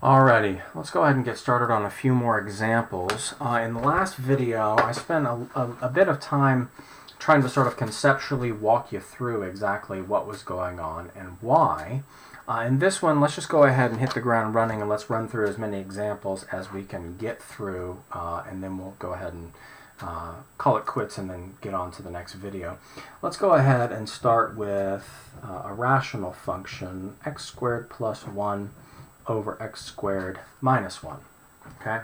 Alrighty, let's go ahead and get started on a few more examples. In the last video, I spent a bit of time trying to sort of conceptually walk you through exactly what was going on and why. In this one, let's just go ahead and hit the ground running, and let's run through as many examples as we can get through, and then we'll go ahead and call it quits and then get on to the next video. Let's go ahead and start with a rational function, x squared plus 1 over x squared minus 1. Okay.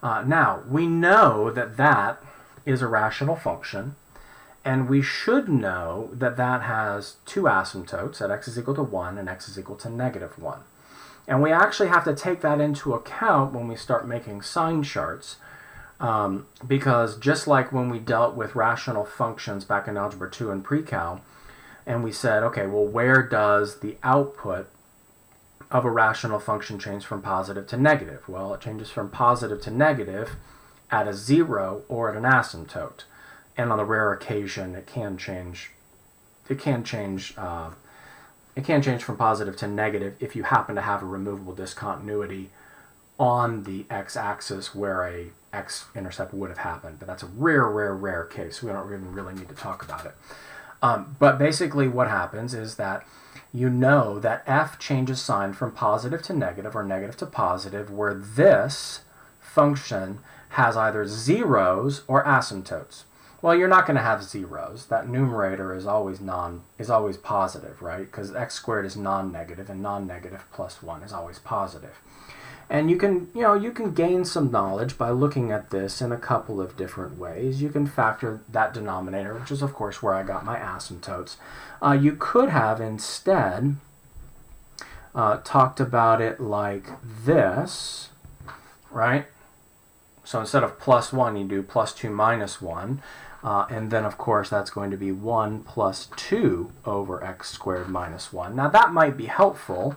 Now, we know that that is a rational function, and we should know that that has two asymptotes, at x is equal to 1 and x is equal to negative 1. And we actually have to take that into account when we start making sign charts, because just like when we dealt with rational functions back in Algebra 2 and Pre-Cal, and we said, okay, well, where does the output of a rational function change from positive to negative? Well, it changes from positive to negative at a 0 or at an asymptote. And on the rare occasion, it can change from positive to negative if you happen to have a removable discontinuity on the x-axis where a x-intercept would have happened. But that's a rare case. We don't even really need to talk about it. But basically what happens is that you know that f changes sign from positive to negative or negative to positive, where this function has either zeros or asymptotes. Well, you're not going to have zeros. That numerator is always positive, right? Because x squared is non-negative, and non-negative plus 1 is always positive. And you can gain some knowledge by looking at this in a couple of different ways. You can factor that denominator, which is of course where I got my asymptotes. You could have instead talked about it like this, right? So instead of plus 1, you do plus 2 minus 1. And then, of course, that's going to be 1 plus 2 over x squared minus 1. Now, that might be helpful,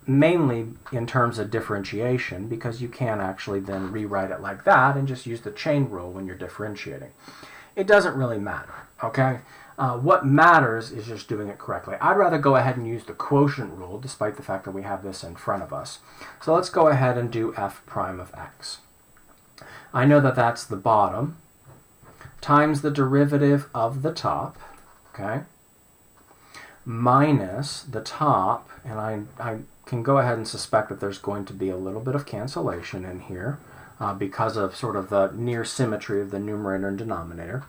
mainly in terms of differentiation, because you can actually then rewrite it like that and just use the chain rule when you're differentiating. It doesn't really matter, okay? What matters is just doing it correctly. I'd rather go ahead and use the quotient rule, despite the fact that we have this in front of us. So let's go ahead and do f prime of x. I know that that's the bottom times the derivative of the top, okay, minus the top, and I can go ahead and suspect that there's going to be a little bit of cancellation in here because of sort of the near symmetry of the numerator and denominator.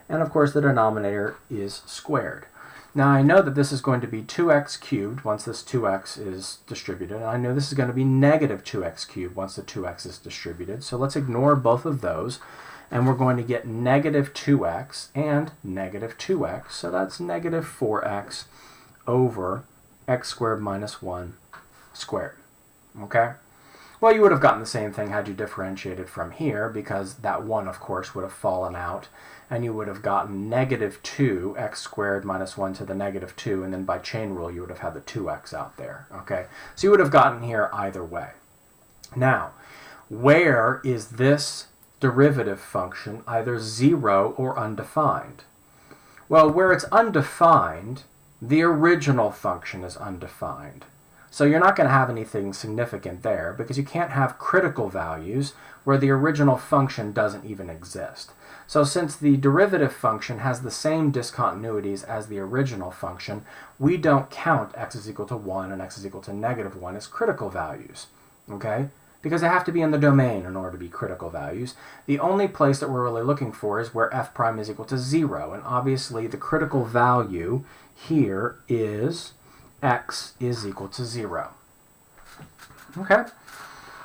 And of course the denominator is squared. Now I know that this is going to be 2x cubed once this 2x is distributed, and I know this is going to be negative 2x cubed once the 2x is distributed. So let's ignore both of those, and we're going to get negative 2x and negative 2x. So that's negative 4x over x squared minus 1 squared. Okay? Well, you would have gotten the same thing had you differentiated from here, because that 1, of course, would have fallen out, and you would have gotten negative 2 x squared minus 1 to the negative 2, and then by chain rule you would have had the 2x out there. Okay? So you would have gotten here either way. Now, where is this derivative function either 0 or undefined? Well, where it's undefined, the original function is undefined. So you're not going to have anything significant there, because you can't have critical values where the original function doesn't even exist. So since the derivative function has the same discontinuities as the original function, we don't count x is equal to 1 and x is equal to negative 1 as critical values, okay? Because they have to be in the domain in order to be critical values. The only place that we're really looking for is where f prime is equal to 0, and obviously the critical value here is x is equal to 0. Okay?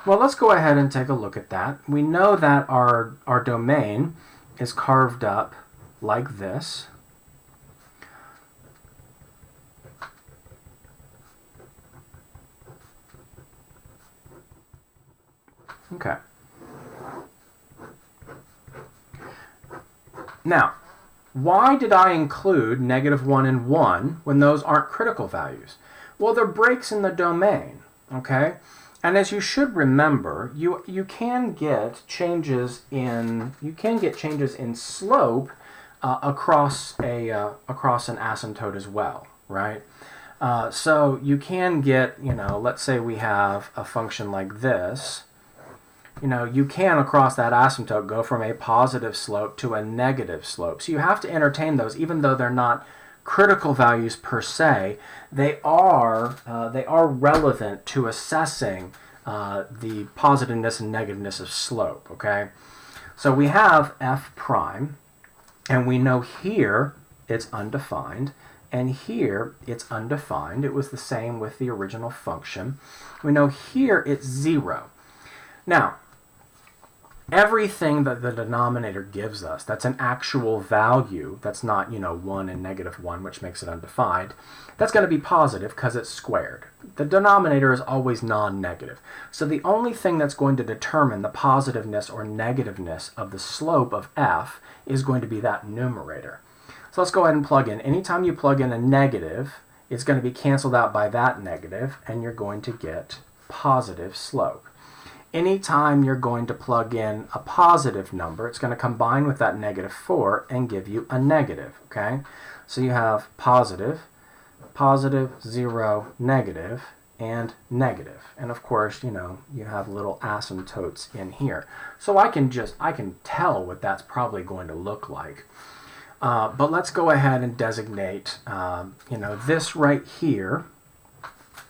Well, let's go ahead and take a look at that. We know that our domain is carved up like this. Okay. Now, why did I include negative 1 and 1 when those aren't critical values? Well, they're breaks in the domain, okay? And as you should remember, you can get changes in slope across an asymptote as well, right? So you can get, let's say we have a function like this. You can, across that asymptote, go from a positive slope to a negative slope. So you have to entertain those, even though they're not critical values per se. They are relevant to assessing the positiveness and negativeness of slope. Okay, so we have f prime, and we know here it's undefined, and here it's undefined. It was the same with the original function. We know here it's 0. Now, everything that the denominator gives us, that's an actual value, that's not, 1 and -1, which makes it undefined, that's going to be positive because it's squared. The denominator is always non-negative. So the only thing that's going to determine the positiveness or negativeness of the slope of f is going to be that numerator. So let's go ahead and plug in. Anytime you plug in a negative, it's going to be canceled out by that negative, and you're going to get positive slope. Anytime you're going to plug in a positive number, it's going to combine with that -4 and give you a negative, okay? So you have positive, 0, negative, and negative. And of course, you have little asymptotes in here. So I can tell what that's probably going to look like. But let's go ahead and designate, this right here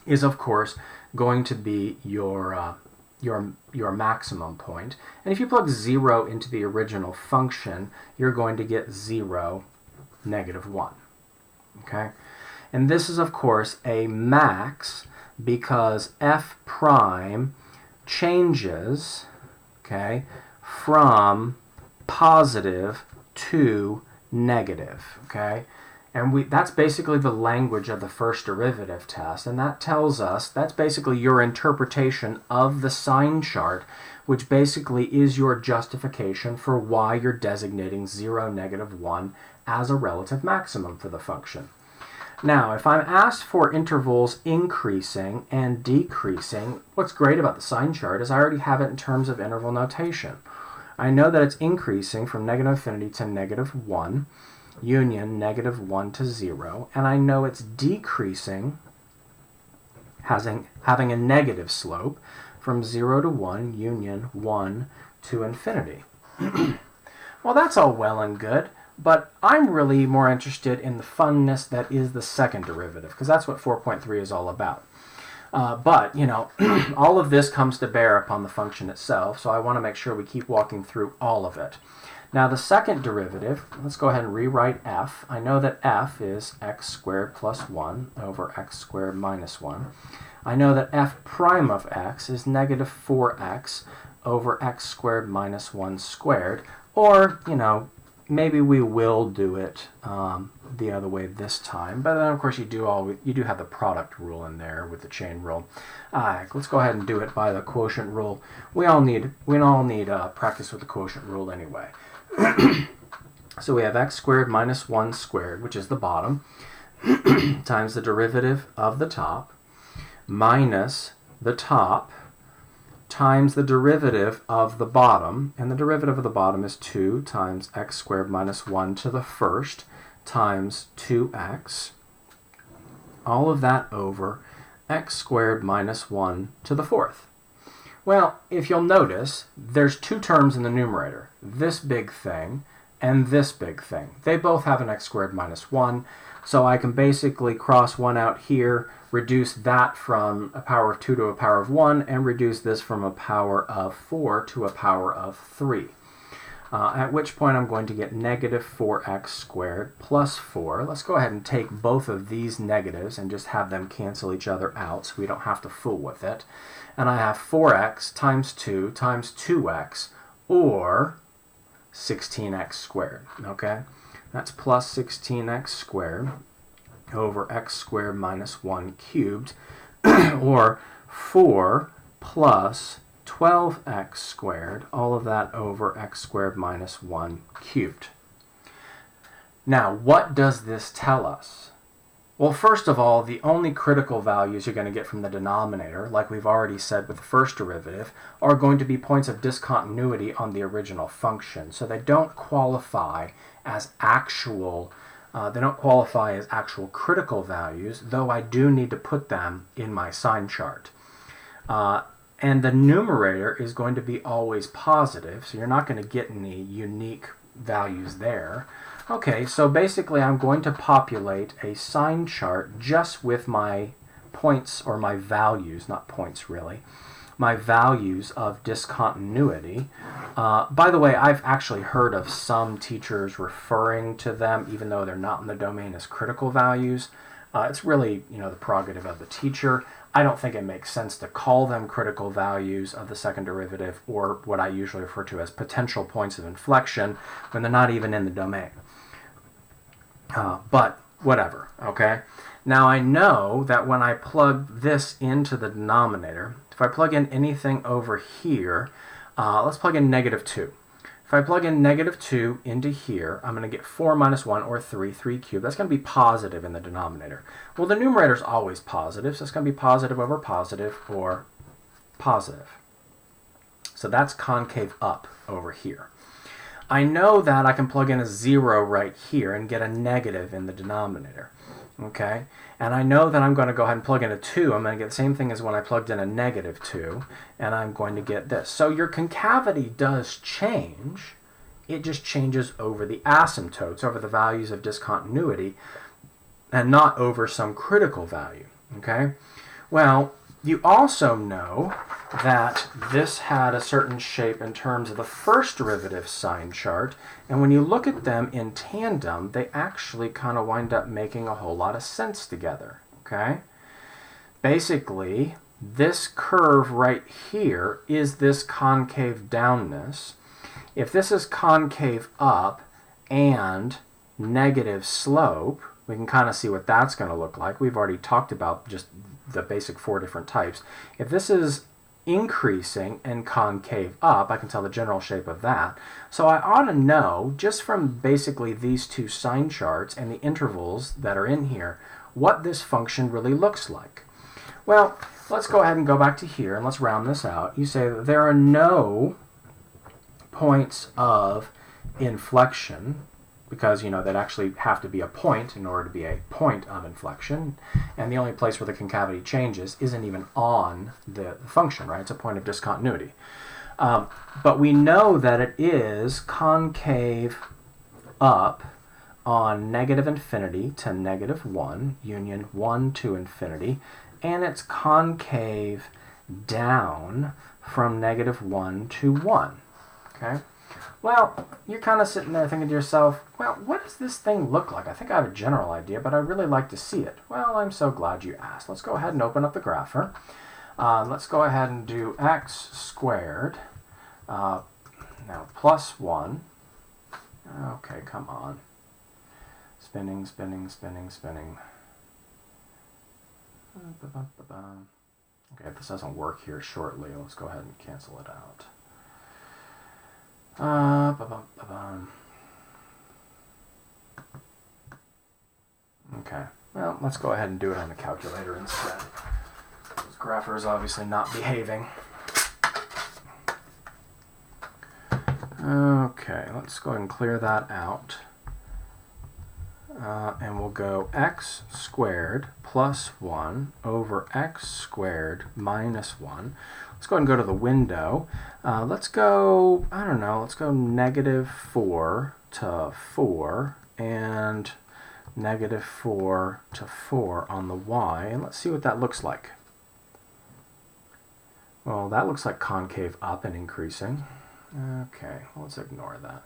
is, of course, going to be your maximum point. And if you plug 0 into the original function, you're going to get 0, -1. Okay? And this is, of course, a max because f prime changes, okay, from positive to negative, okay? And that's basically the language of the first derivative test, and that tells us, that's basically your interpretation of the sign chart, which basically is your justification for why you're designating 0, -1 as a relative maximum for the function. Now, if I'm asked for intervals increasing and decreasing, what's great about the sign chart is I already have it in terms of interval notation. I know that it's increasing from -infinity to -1, union -1 to 0, and I know it's decreasing, having a negative slope from 0 to 1, union 1 to infinity. Well, that's all well and good, but I'm really more interested in the funness that is the second derivative, because that's what 4.3 is all about. But, all of this comes to bear upon the function itself, so I want to make sure we keep walking through all of it. Now, the second derivative, let's go ahead and rewrite f. I know that f is x squared plus 1 over x squared minus 1. I know that f prime of x is -4x over x squared minus 1 squared. Or, maybe we will do it the other way this time. But then, of course, you do have the product rule in there with the chain rule. Let's go ahead and do it by the quotient rule. We all need practice with the quotient rule anyway. So we have x squared minus 1 squared, which is the bottom, times the derivative of the top, minus the top, times the derivative of the bottom, and the derivative of the bottom is 2 times x squared minus 1 to the first, times 2x, all of that over x squared minus 1 to the fourth. Well, if you'll notice, there's two terms in the numerator, this big thing and this big thing. They both have an x squared minus 1, so I can basically cross 1 out here, reduce that from a power of 2 to a power of 1, and reduce this from a power of 4 to a power of 3. At which point I'm going to get -4x squared plus 4. Let's go ahead and take both of these negatives and just have them cancel each other out so we don't have to fool with it. And I have 4x times 2 times 2x, or 16x squared. Okay? That's plus 16x squared over x squared minus 1 cubed, or 4 plus 12x squared, all of that over x squared minus 1 cubed. Now, what does this tell us? Well, first of all, the only critical values you're going to get from the denominator, like we've already said with the first derivative, are going to be points of discontinuity on the original function. So they don't qualify as actual They don't qualify as actual critical values, though I do need to put them in my sign chart. And the numerator is going to be always positive, so you're not going to get any unique values there. Okay, so basically I'm going to populate a sign chart just with my points, or my values, not points really, my values of discontinuity. By the way, I've actually heard of some teachers referring to them, even though they're not in the domain, as critical values. It's really, the prerogative of the teacher. I don't think it makes sense to call them critical values of the second derivative, or what I usually refer to as potential points of inflection, when they're not even in the domain. But whatever, okay? Now I know that when I plug this into the denominator, if I plug in anything over here, let's plug in -2. If I plug in -2 into here, I'm going to get 4 minus 1, or 3 cubed. That's going to be positive in the denominator. Well, the numerator is always positive, so it's going to be positive over positive, or positive. So that's concave up over here. I know that I can plug in a 0 right here and get a negative in the denominator. Okay, and I know that I'm going to go ahead and plug in a 2. I'm going to get the same thing as when I plugged in a -2, and I'm going to get this. So your concavity does change. It just changes over the asymptotes, over the values of discontinuity, and not over some critical value. Okay, well, you also know that this had a certain shape in terms of the first derivative sign chart, and when you look at them in tandem, they actually kind of wind up making a whole lot of sense together. Okay? Basically, this curve right here is this concave downness. If this is concave up and negative slope, we can kind of see what that's going to look like. We've already talked about just the basic 4 different types. If this is increasing and concave up, I can tell the general shape of that. So I ought to know, just from basically these two sign charts and the intervals that are in here, what this function really looks like. Well, let's go ahead and go back to here, and let's round this out. You say that there are no points of inflection, because they'd actually have to be a point in order to be a point of inflection, and the only place where the concavity changes isn't even on the function, right? It's a point of discontinuity. But we know that it is concave up on -infinity to -1, union 1 to infinity, and it's concave down from -1 to 1, okay? Well, you're kind of sitting there thinking to yourself, well, what does this thing look like? I think I have a general idea, but I'd really like to see it. Well, I'm so glad you asked. Let's go ahead and open up the grapher. Let's go ahead and do x squared, now plus 1. Okay, come on. Spinning, spinning, spinning, spinning. Okay, if this doesn't work here shortly, let's go ahead and cancel it out. Okay, well, let's go ahead and do it on the calculator instead. This grapher is obviously not behaving. Okay, let's go ahead and clear that out. And we'll go x squared plus 1 over x squared minus 1. Let's go ahead and go to the window. Let's go, I don't know, let's go -4 to 4 and -4 to 4 on the y, and let's see what that looks like. Well, that looks like concave up and increasing. Okay, let's ignore that.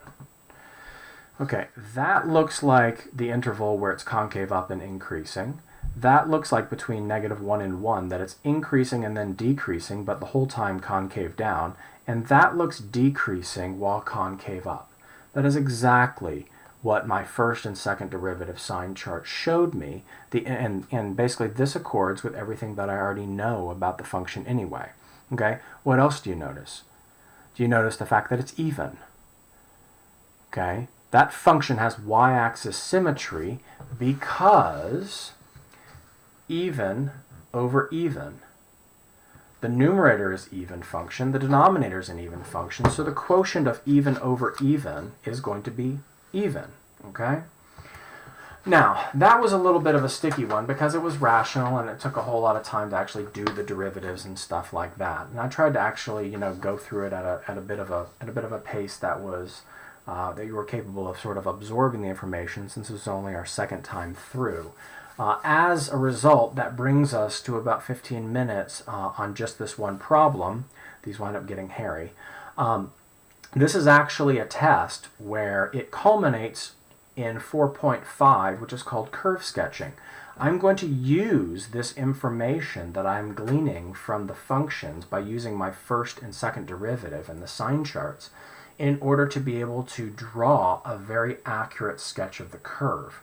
Okay, that looks like the interval where it's concave up and increasing. That looks like between -1 and 1, that it's increasing and then decreasing, but the whole time concave down. And that looks decreasing while concave up. That is exactly what my first and second derivative sign chart showed me. And basically this accords with everything that I already know about the function anyway. Okay, what else do you notice? Do you notice the fact that it's even? Okay, that function has y-axis symmetry because even over even. The numerator is even function, the denominator is an even function, so the quotient of even over even is going to be even, okay? Now, that was a little bit of a sticky one because it was rational and it took a whole lot of time to actually do the derivatives and stuff like that. And I tried to actually, go through it at a bit of a pace that was that you were capable of sort of absorbing the information, since it was only our second time through. As a result, that brings us to about 15 minutes on just this one problem. These wind up getting hairy. This is actually a test where it culminates in 4.5, which is called curve sketching. I'm going to use this information that I'm gleaning from the functions by using my first and second derivative and the sign charts in order to be able to draw a very accurate sketch of the curve.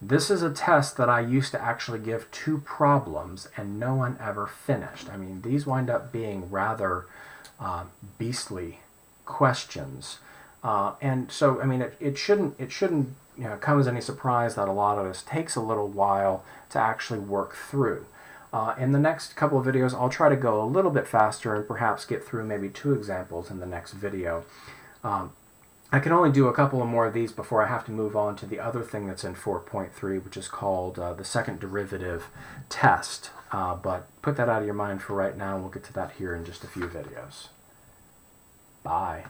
This is a test that I used to actually give 2 problems and no one ever finished. I mean, these wind up being rather beastly questions. And so, I mean, it shouldn't come as any surprise that a lot of this takes a little while to actually work through. In the next couple of videos, I'll try to go a little bit faster and perhaps get through maybe 2 examples in the next video. I can only do a couple of more of these before I have to move on to the other thing that's in 4.3, which is called the second derivative test. But put that out of your mind for right now, and we'll get to that here in just a few videos. Bye.